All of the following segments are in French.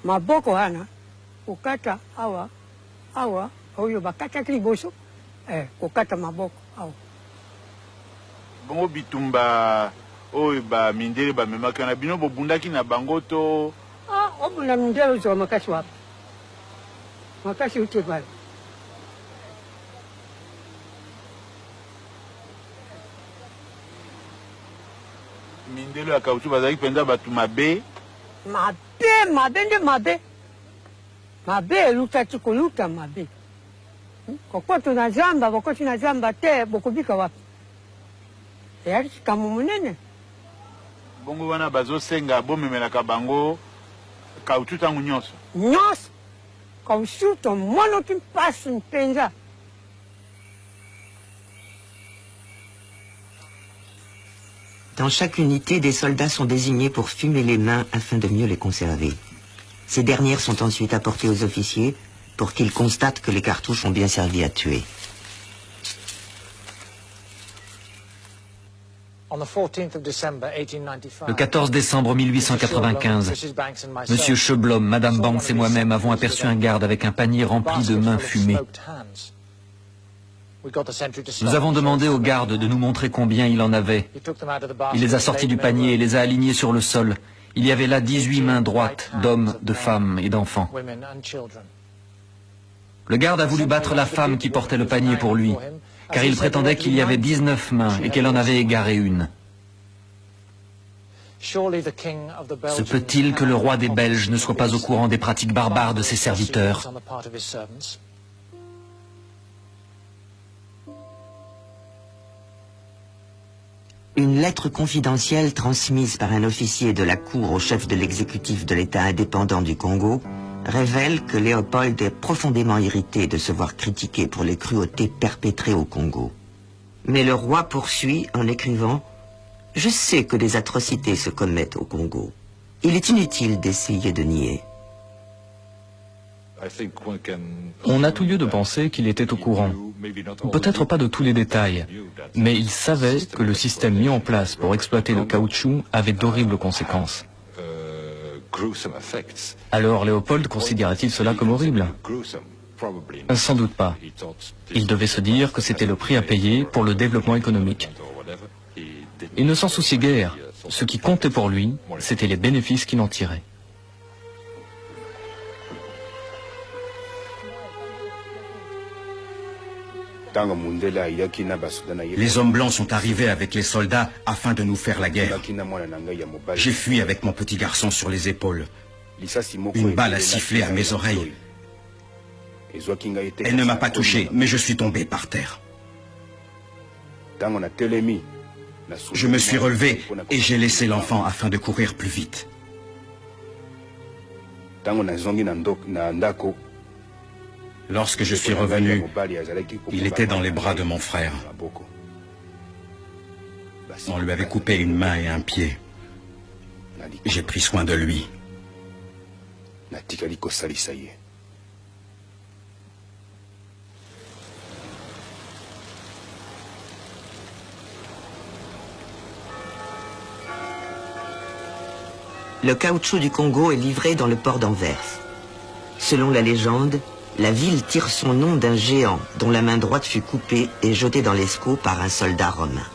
maboko wana kokata awa awa oyo bakataki liboso kokata maboko awa. Bongo bitumba oyo ba mindele bamemaki wana bino bobundaki na bango to obunda mindele ozwa makasi wapi makasi ute pale. mindelo ya kauchu bazalaki mpenza bato mabe nde mabe elutaki koluta mabe kokoto na zamba bokoti na zamba te bokobika wapi eyaki likambo monene. bongo wana bazosenga bomemelaka bango kauchu ntango nyonso kauchu tomonaki mpasi mpenza. Dans chaque unité, des soldats sont désignés pour fumer les mains afin de mieux les conserver. Ces dernières sont ensuite apportées aux officiers pour qu'ils constatent que les cartouches ont bien servi à tuer. Le 14 décembre 1895, M. Schöblom, Mme Banks et moi-même avons aperçu un garde avec un panier rempli de mains fumées. Nous avons demandé au garde de nous montrer combien il en avait. Il les a sortis du panier et les a alignés sur le sol. Il y avait là 18 mains droites d'hommes, de femmes et d'enfants. Le garde a voulu battre la femme qui portait le panier pour lui, car il prétendait qu'il y avait 19 mains et qu'elle en avait égaré une. Se peut-il que le roi des Belges ne soit pas au courant des pratiques barbares de ses serviteurs ? Une lettre confidentielle transmise par un officier de la cour au chef de l'exécutif de l'État indépendant du Congo révèle que Léopold est profondément irrité de se voir critiqué pour les cruautés perpétrées au Congo. Mais le roi poursuit en écrivant « Je sais que des atrocités se commettent au Congo. Il est inutile d'essayer de nier. » On a tout lieu de penser qu'il était au courant. Peut-être pas de tous les détails, mais il savait que le système mis en place pour exploiter le caoutchouc avait d'horribles conséquences. Alors Léopold considérait-il cela comme horrible? Sans doute pas. Il devait se dire que c'était le prix à payer pour le développement économique. Il ne s'en souciait guère. Ce qui comptait pour lui, c'était les bénéfices qu'il en tirait. Les hommes blancs sont arrivés avec les soldats afin de nous faire la guerre. J'ai fui avec mon petit garçon sur les épaules. Une balle a sifflé à mes oreilles. Elle ne m'a pas touché, mais je suis tombé par terre. Je me suis relevé et j'ai laissé l'enfant afin de courir plus vite. Lorsque je suis revenu, il était dans les bras de mon frère. On lui avait coupé une main et un pied. J'ai pris soin de lui. Le caoutchouc du Congo est livré dans le port d'Anvers. Selon la légende, la ville tire son nom d'un géant dont la main droite fut coupée et jetée dans l'Escaut par un soldat romain.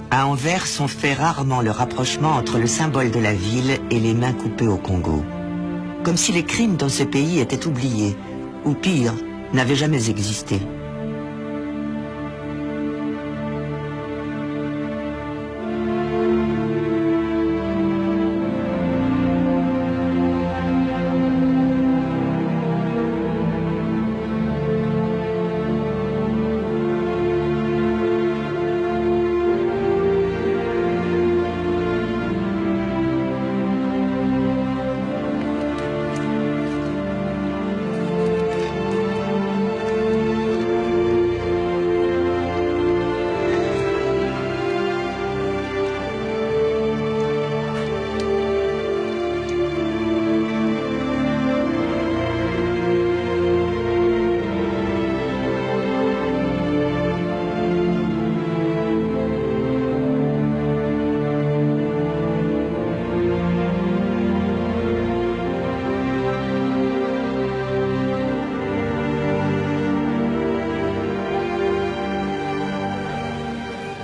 À Anvers, on fait rarement le rapprochement entre le symbole de la ville et les mains coupées au Congo. Comme si les crimes dans ce pays étaient oubliés, ou pire, n'avaient jamais existé.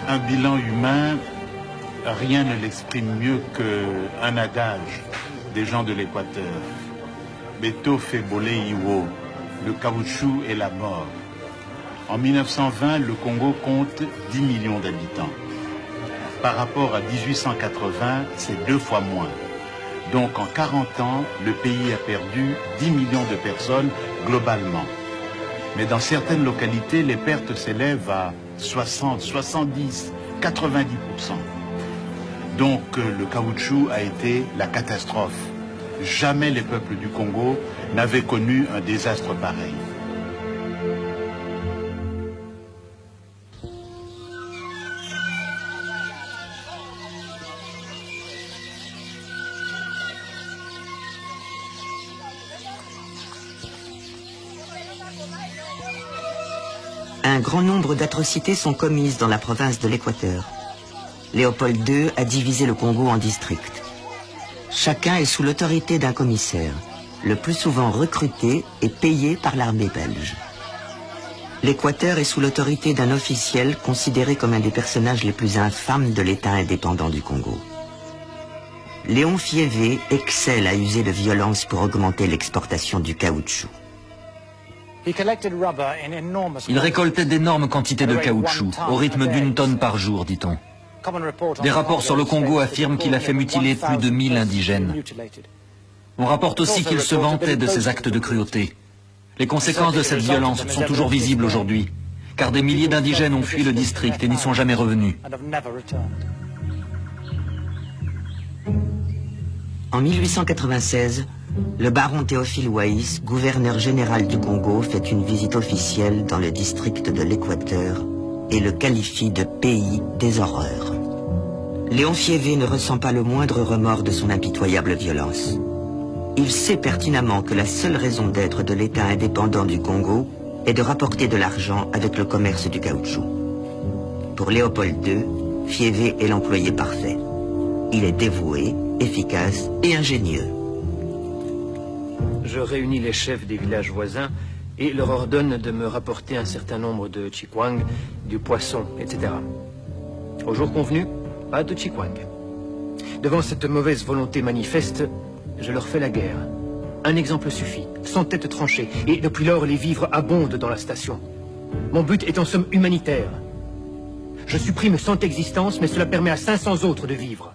Un bilan humain, rien ne l'exprime mieux qu'un adage des gens de l'Équateur. Beto fait boler Iwo, le caoutchouc et la mort. En 1920, le Congo compte 10 millions d'habitants. Par rapport à 1880, c'est 2 fois moins. Donc en 40 ans, le pays a perdu 10 millions de personnes globalement. Mais dans certaines localités, les pertes s'élèvent à 60, 70, 90%. Donc le caoutchouc a été la catastrophe. Jamais les peuples du Congo n'avaient connu un désastre pareil. Un grand nombre d'atrocités sont commises dans la province de l'Équateur. Léopold II a divisé le Congo en districts. Chacun est sous l'autorité d'un commissaire, le plus souvent recruté et payé par l'armée belge. L'Équateur est sous l'autorité d'un officiel considéré comme un des personnages les plus infâmes de l'État indépendant du Congo. Léon Fiévé excelle à user de violence pour augmenter l'exportation du caoutchouc. Il récoltait d'énormes quantités de caoutchouc, au rythme d'1 tonne par jour, dit-on. Des rapports sur le Congo affirment qu'il a fait mutiler plus de 1000 indigènes. On rapporte aussi qu'il se vantait de ses actes de cruauté. Les conséquences de cette violence sont toujours visibles aujourd'hui, car des milliers d'indigènes ont fui le district et n'y sont jamais revenus. En 1896, le baron Théophile Waïs, gouverneur général du Congo, fait une visite officielle dans le district de l'Équateur et le qualifie de pays des horreurs. Léon Fiévé ne ressent pas le moindre remords de son impitoyable violence. Il sait pertinemment que la seule raison d'être de l'État indépendant du Congo est de rapporter de l'argent avec le commerce du caoutchouc. Pour Léopold II, Fiévé est l'employé parfait. Il est dévoué, efficace et ingénieux. Je réunis les chefs des villages voisins et leur ordonne de me rapporter un certain nombre de chikwang, du poisson, etc. Au jour convenu, pas de chikwang. Devant cette mauvaise volonté manifeste, je leur fais la guerre. Un exemple suffit, sans tête tranchée, et depuis lors les vivres abondent dans la station. Mon but est en somme humanitaire. Je supprime 100 existences, mais cela permet à 500 autres de vivre.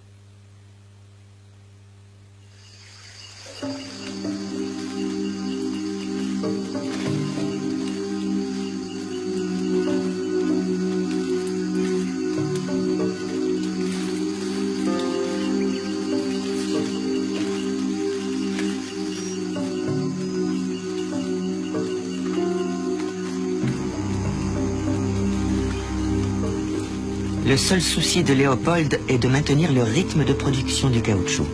Le seul souci de Léopold est de maintenir le rythme de production du caoutchouc.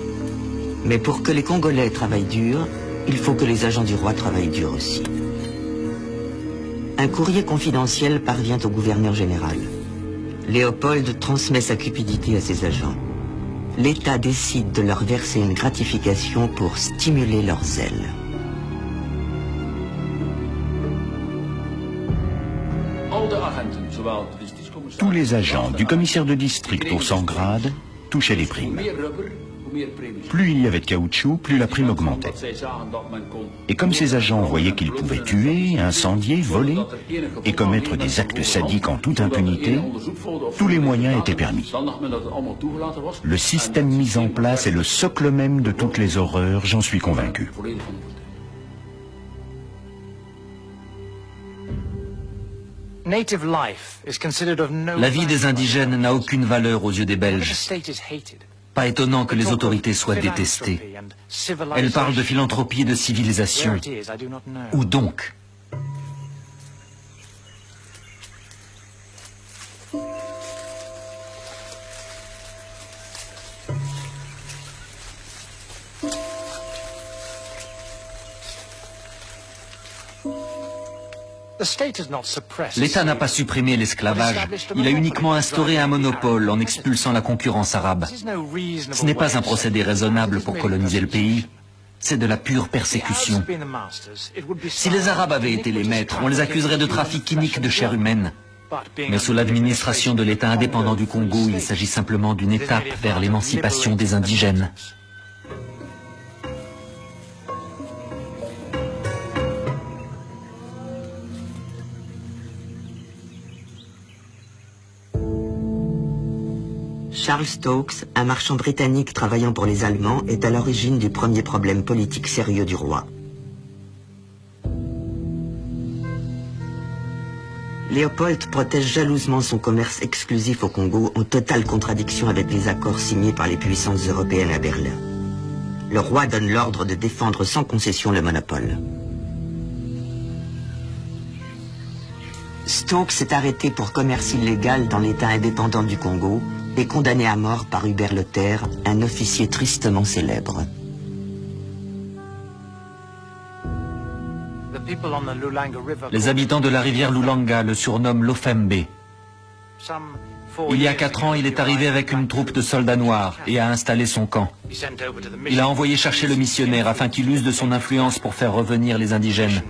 Mais pour que les Congolais travaillent dur, il faut que les agents du roi travaillent dur aussi. Un courrier confidentiel parvient au gouverneur général. Léopold transmet sa cupidité à ses agents. L'État décide de leur verser une gratification pour stimuler leur zèle. Tous les agents, du commissaire de district au 100 grades, touchaient les primes. Plus il y avait de caoutchouc, plus la prime augmentait. Et comme ces agents voyaient qu'ils pouvaient tuer, incendier, voler et commettre des actes sadiques en toute impunité, tous les moyens étaient permis. Le système mis en place est le socle même de toutes les horreurs, j'en suis convaincu. La vie des indigènes n'a aucune valeur aux yeux des Belges. Pas étonnant que les autorités soient détestées. Elles parlent de philanthropie et de civilisation. Où donc ? L'État n'a pas supprimé l'esclavage, il a uniquement instauré un monopole en expulsant la concurrence arabe. Ce n'est pas un procédé raisonnable pour coloniser le pays, c'est de la pure persécution. Si les Arabes avaient été les maîtres, on les accuserait de trafic inique de chair humaine. Mais sous l'administration de l'État indépendant du Congo, il s'agit simplement d'une étape vers l'émancipation des indigènes. Charles Stokes, un marchand britannique travaillant pour les Allemands, est à l'origine du premier problème politique sérieux du roi. Léopold protège jalousement son commerce exclusif au Congo, en totale contradiction avec les accords signés par les puissances européennes à Berlin. Le roi donne l'ordre de défendre sans concession le monopole. Stokes est arrêté pour commerce illégal dans l'État indépendant du Congo et condamné à mort par Hubert Lothaire, un officier tristement célèbre. Les habitants de la rivière Lulanga le surnomment Lofembe. Il y a 4 ans, il est arrivé avec une troupe de soldats noirs et a installé son camp. Il a envoyé chercher le missionnaire afin qu'il use de son influence pour faire revenir les indigènes.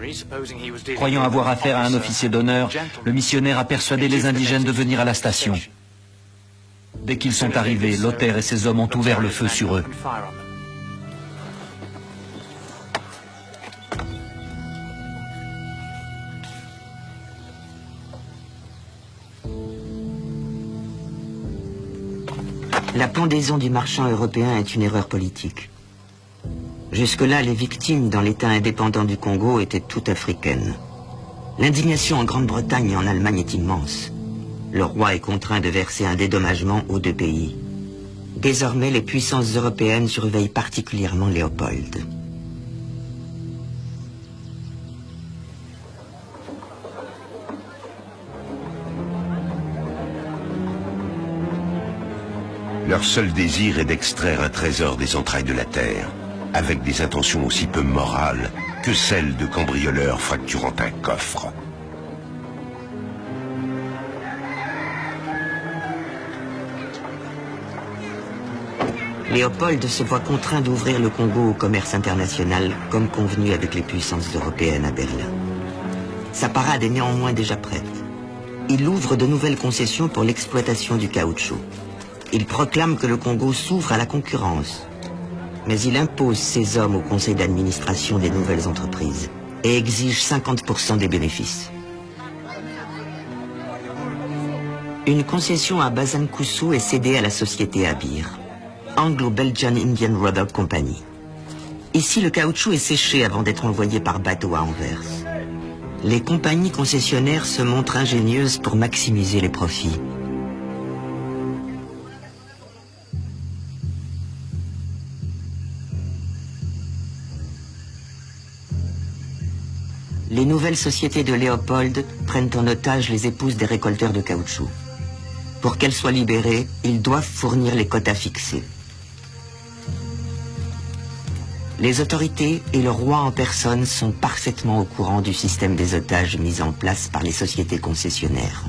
Croyant avoir affaire à un officier d'honneur, le missionnaire a persuadé les indigènes de venir à la station. Dès qu'ils sont arrivés, Lothaire et ses hommes ont ouvert le feu sur eux. La pendaison du marchand européen est une erreur politique. Jusque-là, les victimes dans l'État indépendant du Congo étaient toutes africaines. L'indignation en Grande-Bretagne et en Allemagne est immense. Le roi est contraint de verser un dédommagement aux 2 pays. Désormais, les puissances européennes surveillent particulièrement Léopold. Leur seul désir est d'extraire un trésor des entrailles de la terre, avec des intentions aussi peu morales que celles de cambrioleurs fracturant un coffre. Léopold se voit contraint d'ouvrir le Congo au commerce international, comme convenu avec les puissances européennes à Berlin. Sa parade est néanmoins déjà prête. Il ouvre de nouvelles concessions pour l'exploitation du caoutchouc. Il proclame que le Congo s'ouvre à la concurrence. Mais il impose ses hommes au conseil d'administration des nouvelles entreprises et exige 50% des bénéfices. Une concession à Bazankusu est cédée à la société Abir, Anglo-Belgian Indian Rubber Company. Ici, le caoutchouc est séché avant d'être envoyé par bateau à Anvers. Les compagnies concessionnaires se montrent ingénieuses pour maximiser les profits. Les nouvelles sociétés de Léopold prennent en otage les épouses des récolteurs de caoutchouc. Pour qu'elles soient libérées, ils doivent fournir les quotas fixés. Les autorités et le roi en personne sont parfaitement au courant du système des otages mis en place par les sociétés concessionnaires.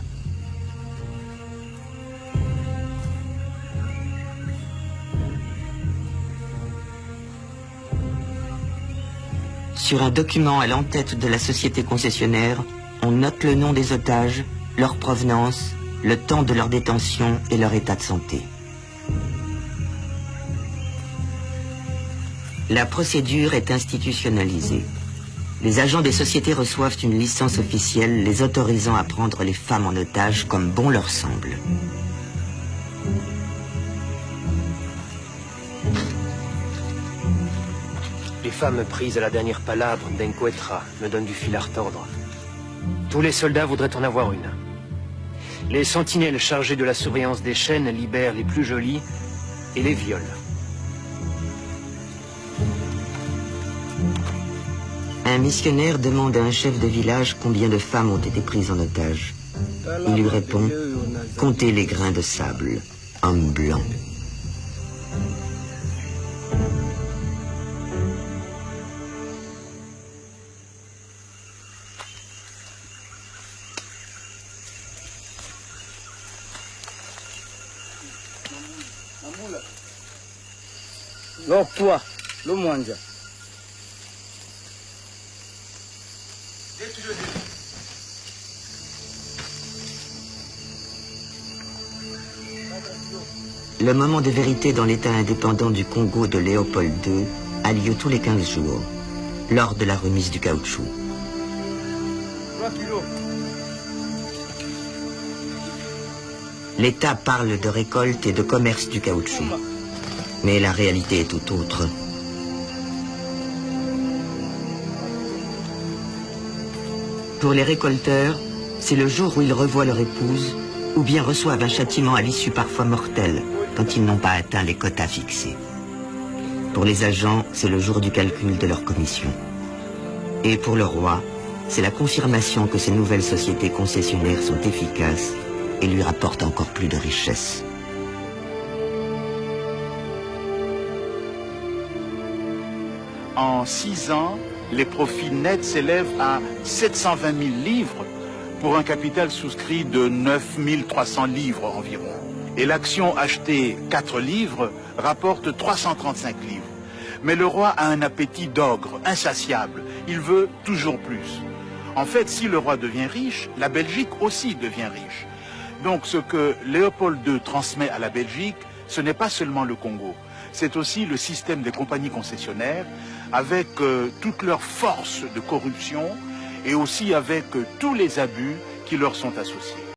Sur un document à l'entête de la société concessionnaire, on note le nom des otages, leur provenance, le temps de leur détention et leur état de santé. La procédure est institutionnalisée. Les agents des sociétés reçoivent une licence officielle les autorisant à prendre les femmes en otage comme bon leur semble. Les femmes prises à la dernière palabre d'Enquetra me donnent du fil à retordre. Tous les soldats voudraient en avoir une. Les sentinelles chargées de la surveillance des chaînes libèrent les plus jolies et les violent. Un missionnaire demande à un chef de village combien de femmes ont été prises en otage. Il lui répond « Comptez les grains de sable, homme blanc ». Toi, le mwanja. Le moment de vérité dans l'État indépendant du Congo de Léopold II a lieu tous les 15 jours, lors de la remise du caoutchouc. L'État parle de récolte et de commerce du caoutchouc, mais la réalité est tout autre. Pour les récolteurs, c'est le jour où ils revoient leur épouse ou bien reçoivent un châtiment à l'issue parfois mortelle quand ils n'ont pas atteint les quotas fixés. Pour les agents, c'est le jour du calcul de leur commission. Et pour le roi, c'est la confirmation que ces nouvelles sociétés concessionnaires sont efficaces et lui rapportent encore plus de richesses. En 6 ans, les profits nets s'élèvent à 720 000 livres pour un capital souscrit de 9 300 livres environ. Et l'action achetée 4 livres rapporte 335 livres. Mais le roi a un appétit d'ogre, insatiable. Il veut toujours plus. En fait, si le roi devient riche, la Belgique aussi devient riche. Donc ce que Léopold II transmet à la Belgique, ce n'est pas seulement le Congo. C'est aussi le système des compagnies concessionnaires avec toute leur force de corruption et aussi avec tous les abus qui leur sont associés.